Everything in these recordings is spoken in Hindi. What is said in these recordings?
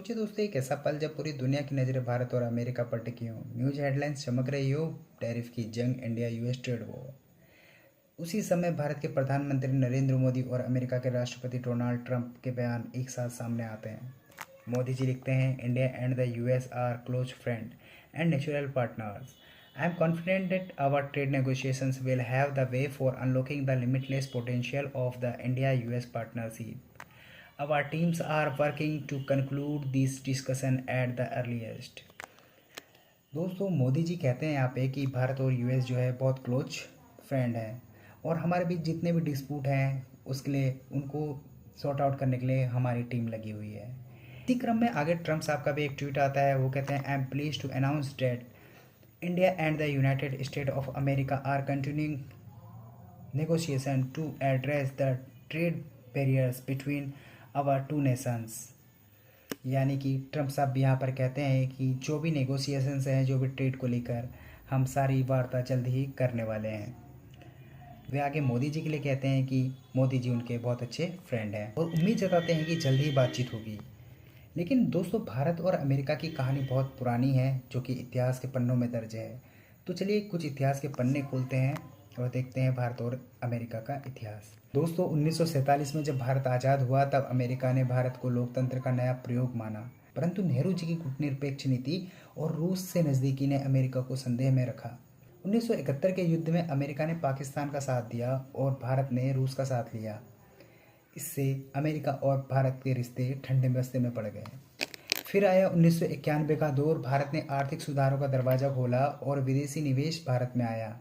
सोचिए दोस्तों, एक ऐसा पल जब पूरी दुनिया की नज़रें भारत और अमेरिका पर टिकी हों। न्यूज़ हेडलाइंस चमक रही हो, टैरिफ की जंग, इंडिया यूएस ट्रेड वॉर। उसी समय भारत के प्रधानमंत्री नरेंद्र मोदी और अमेरिका के राष्ट्रपति डोनाल्ड ट्रंप के बयान एक साथ सामने आते हैं। मोदी जी लिखते हैं, India and the US are close friend and natural partners. I am confident that our trade negotiations will have the way for unlocking the limitless potential of the India US partnership. Our teams are working to conclude this discussion at the earliest। दोस्तों, मोदी जी कहते हैं यहाँ पे कि भारत और यूएस जो है बहुत क्लोज फ्रेंड है और हमारे बीच जितने भी डिस्प्यूट हैं उसके लिए उनको सॉर्ट आउट करने के लिए हमारी टीम लगी हुई है। इसी क्रम में आगे ट्रम्प साहब का भी एक ट्वीट आता है। वो कहते हैं, I am please to announce that India and the United State of America are continuing negotiation to address the trade barriers between our two nations। यानी कि ट्रम्प साहब भी यहाँ पर कहते हैं कि जो भी नेगोशिएशंस हैं, जो भी ट्रेड को लेकर, हम सारी वार्ता जल्द ही करने वाले हैं। वे आगे मोदी जी के लिए कहते हैं कि मोदी जी उनके बहुत अच्छे फ्रेंड हैं और उम्मीद जताते हैं कि जल्द ही बातचीत होगी। लेकिन दोस्तों, भारत और अमेरिका की कहानी बहुत पुरानी है, जो कि इतिहास के पन्नों में दर्ज है। तो चलिए कुछ इतिहास के पन्ने खोलते हैं और देखते हैं भारत और अमेरिका का इतिहास। दोस्तों, 1947 में जब भारत आज़ाद हुआ तब अमेरिका ने भारत को लोकतंत्र का नया प्रयोग माना, परंतु नेहरू जी की कूटनिरपेक्ष नीति और रूस से नज़दीकी ने अमेरिका को संदेह में रखा। 1971 के युद्ध में अमेरिका ने पाकिस्तान का साथ दिया और भारत ने रूस का साथ लिया। इससे अमेरिका और भारत के रिश्ते ठंडे बस्ते में पड़ गए। फिर आया 1991 का दौर। भारत ने आर्थिक सुधारों का दरवाज़ा खोला और विदेशी निवेश भारत में आया।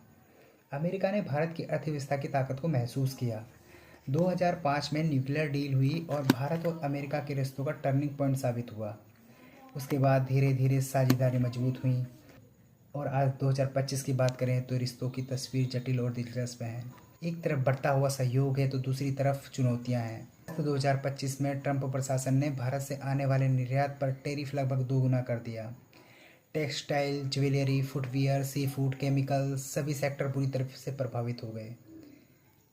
अमेरिका ने भारत की अर्थव्यवस्था की ताकत को महसूस किया। 2005 में न्यूक्लियर डील हुई और भारत और अमेरिका के रिश्तों का टर्निंग पॉइंट साबित हुआ। उसके बाद धीरे धीरे साझेदारी मजबूत हुई और आज 2025 की बात करें तो रिश्तों की तस्वीर जटिल और दिलचस्प है। एक तरफ बढ़ता हुआ सहयोग है तो दूसरी तरफ चुनौतियां हैं। तो 2025 में ट्रंप प्रशासन ने भारत से आने वाले निर्यात पर टैरिफ लगभग दोगुना कर दिया। Textile, jewellery, footwear, sea food, chemical, सभी सेक्टर पूरी तरह से प्रभावित हो गए।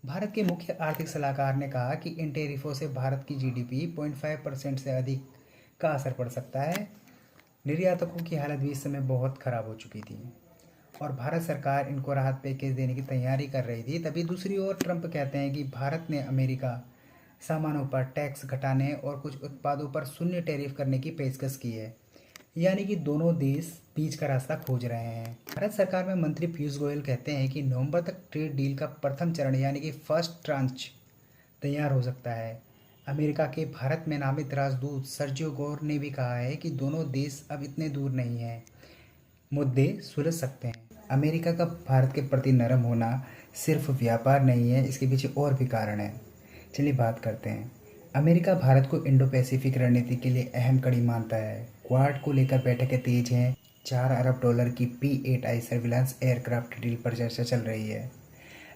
भारत के मुख्य आर्थिक सलाहकार ने कहा कि इन टैरिफों से भारत की जीडीपी 0.5% से अधिक का असर पड़ सकता है। निर्यातकों की हालत भी इस समय बहुत खराब हो चुकी थी और भारत सरकार इनको राहत पैकेज देने की तैयारी कर रही थी। तभी दूसरी ओर ट्रंप कहते हैं कि भारत ने अमेरिका सामानों पर टैक्स घटाने और कुछ उत्पादों पर शून्य टैरिफ करने की पेशकश की है। यानी कि दोनों देश बीच का रास्ता खोज रहे हैं। भारत सरकार में मंत्री पीयूष गोयल कहते हैं कि नवंबर तक ट्रेड डील का प्रथम चरण यानी कि फर्स्ट ट्रांच तैयार हो सकता है। अमेरिका के भारत में नामित राजदूत सर्जियो गौर ने भी कहा है कि दोनों देश अब इतने दूर नहीं हैं, मुद्दे सुलझ सकते हैं। अमेरिका का भारत के प्रति नरम होना सिर्फ व्यापार नहीं है, इसके पीछे और भी कारण है। चलिए बात करते हैं। अमेरिका भारत को इंडो पैसिफिक रणनीति के लिए अहम कड़ी मानता है। क्वाड को लेकर बैठकें तेज हैं। $4 अरब की P-8I सर्विलांस एयरक्राफ्ट डील पर चर्चा चल रही है।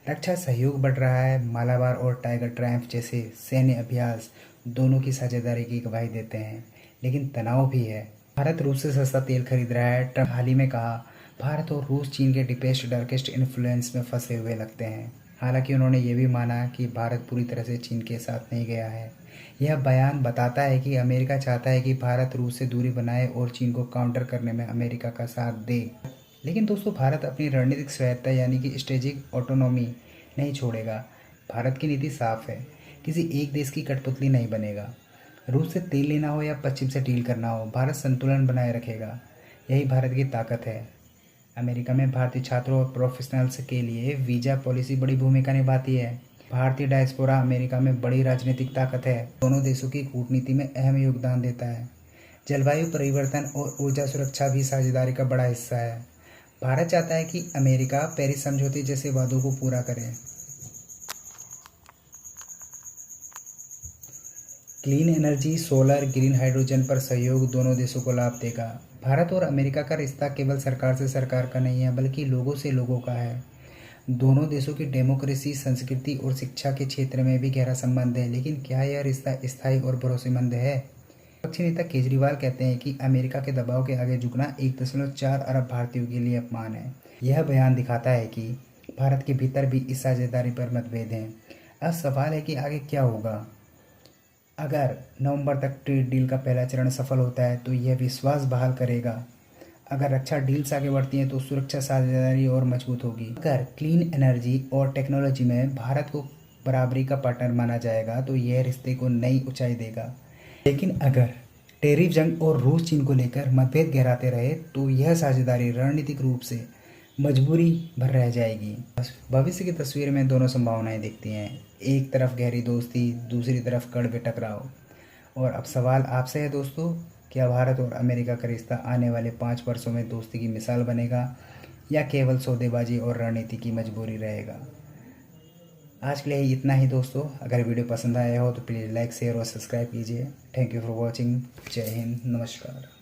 रक्षा सहयोग बढ़ रहा है। मालाबार और टाइगर ट्रायम्फ जैसे सैन्य अभ्यास दोनों की साझेदारी की गवाही देते हैं, लेकिन तनाव भी है। भारत रूस से सस्ता तेल खरीद रहा है। ट्रंप हाल ही में कहा, भारत और रूस चीन के डीपेस्ट डार्केस्ट इन्फ्लुएंस में फंसे हुए लगते हैं। हालांकि उन्होंने ये भी माना कि भारत पूरी तरह से चीन के साथ नहीं गया है। यह बयान बताता है कि अमेरिका चाहता है कि भारत रूस से दूरी बनाए और चीन को काउंटर करने में अमेरिका का साथ दे। लेकिन दोस्तों, भारत अपनी रणनीतिक स्वायत्तता यानी कि स्ट्रेटेजिक ऑटोनॉमी नहीं छोड़ेगा। भारत की नीति साफ है, किसी एक देश की कठपुतली नहीं बनेगा। रूस से तेल लेना हो या पश्चिम से डील करना हो, भारत संतुलन बनाए रखेगा। यही भारत की ताकत है। अमेरिका में भारतीय छात्रों और प्रोफेशनल्स के लिए वीज़ा पॉलिसी बड़ी भूमिका निभाती है। भारतीय डायस्पोरा अमेरिका में बड़ी राजनीतिक ताकत है। दोनों देशों की कूटनीति में अहम योगदान देता है। जलवायु परिवर्तन और ऊर्जा सुरक्षा भी साझेदारी का बड़ा हिस्सा है। भारत चाहता है कि अमेरिका पेरिस समझौते जैसे वादों को पूरा करे। Clean energy, solar, green hydrogen पर सहयोग दोनों देशों को लाभ देगा। भारत और अमेरिका का रिश्ता केवल सरकार से सरकार का नहीं है, बल्कि लोगों से लोगों का है। दोनों देशों की डेमोक्रेसी, संस्कृति और शिक्षा के क्षेत्र में भी गहरा संबंध है। लेकिन क्या यह रिश्ता स्थायी और भरोसेमंद है? विपक्षी नेता केजरीवाल कहते हैं कि अमेरिका के दबाव के आगे झुकना 1.4 अरब भारतीयों के लिए अपमान है। यह बयान दिखाता है कि भारत के भीतर भी इस साझेदारी पर मतभेद हैं। अब सवाल है कि आगे क्या होगा। अगर नवंबर तक ट्रेड डील का पहला चरण सफल होता है तो यह विश्वास बहाल करेगा। अगर रक्षा डील्स आगे बढ़ती हैं तो सुरक्षा साझेदारी और मजबूत होगी। अगर क्लीन एनर्जी और टेक्नोलॉजी में भारत को बराबरी का पार्टनर माना जाएगा तो यह रिश्ते को नई ऊंचाई देगा। लेकिन अगर टेरिफ जंग और रूस चीन को लेकर मतभेद गहराते रहे तो यह साझेदारी रणनीतिक रूप से मजबूरी भर रह जाएगी। भविष्य की तस्वीर में दोनों संभावनाएं दिखती हैं, एक तरफ गहरी दोस्ती, दूसरी तरफ कड़वे टकराव। और अब सवाल आपसे है दोस्तों, क्या भारत और अमेरिका का रिश्ता आने वाले 5 वर्षों में दोस्ती की मिसाल बनेगा या केवल सौदेबाजी और रणनीति की मजबूरी रहेगा? आज के लिए इतना ही दोस्तों। अगर वीडियो पसंद आया हो तो प्लीज़ लाइक, शेयर और सब्सक्राइब कीजिए। Thank you for watching. जय हिंद, नमस्कार।